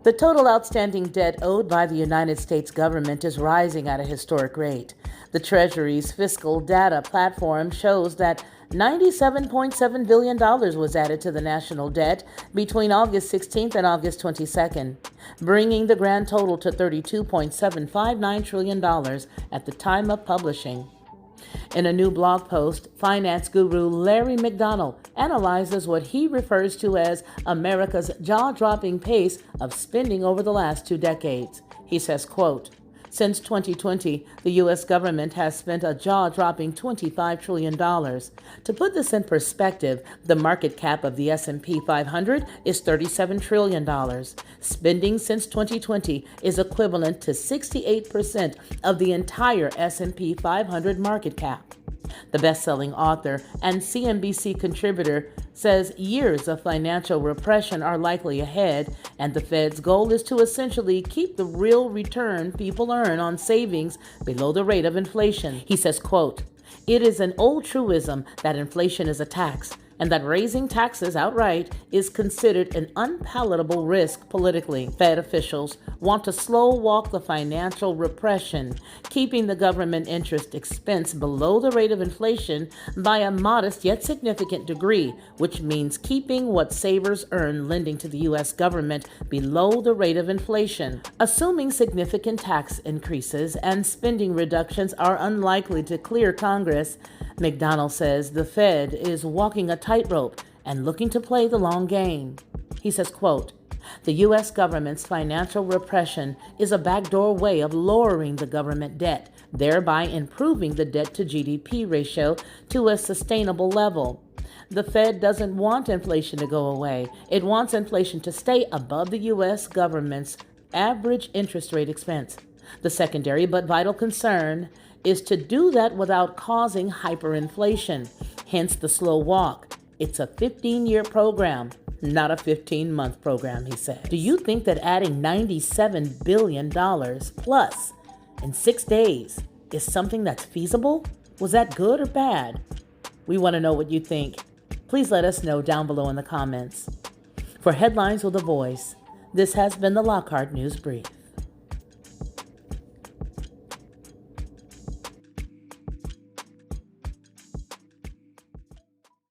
The total outstanding debt owed by the United States government is rising at a historic rate. The Treasury's fiscal data platform shows that $97.7 billion was added to the national debt between August 16th and August 22nd, bringing the grand total to $32.759 trillion at the time of publishing. In a new blog post, finance guru Larry McDonald analyzes what he refers to as America's jaw-dropping pace of spending over the last 2 decades. He says, quote, "Since 2020, the U.S. government has spent a jaw-dropping $25 trillion. To put this in perspective, the market cap of the S&P 500 is $37 trillion. Spending since 2020 is equivalent to 68% of the entire S&P 500 market cap." The best-selling author and CNBC contributor says years of financial repression are likely ahead, and the Fed's goal is to essentially keep the real return people earn on savings below the rate of inflation. He says, quote, "It is an old truism that inflation is a tax, and that raising taxes outright is considered an unpalatable risk politically. Fed officials want to slow walk the financial repression, keeping the government interest expense below the rate of inflation by a modest yet significant degree, which means keeping what savers earn lending to the U.S. government below the rate of inflation. Assuming significant tax increases and spending reductions are unlikely to clear Congress, McDonald says the Fed is walking a tightrope and looking to play the long game." He says, quote, "The U.S. government's financial repression is a backdoor way of lowering the government debt, thereby improving the debt to GDP ratio to a sustainable level. The Fed doesn't want inflation to go away. It wants inflation to stay above the U.S. government's average interest rate expense. The secondary but vital concern is to do that without causing hyperinflation, hence the slow walk. It's a 15-year program, not a 15-month program," he said. Do you think that adding $97 billion plus in 6 days is something that's feasible? Was that good or bad? We want to know what you think. Please let us know down below in the comments. For Headlines with a Voice, this has been the Lockhart News Brief.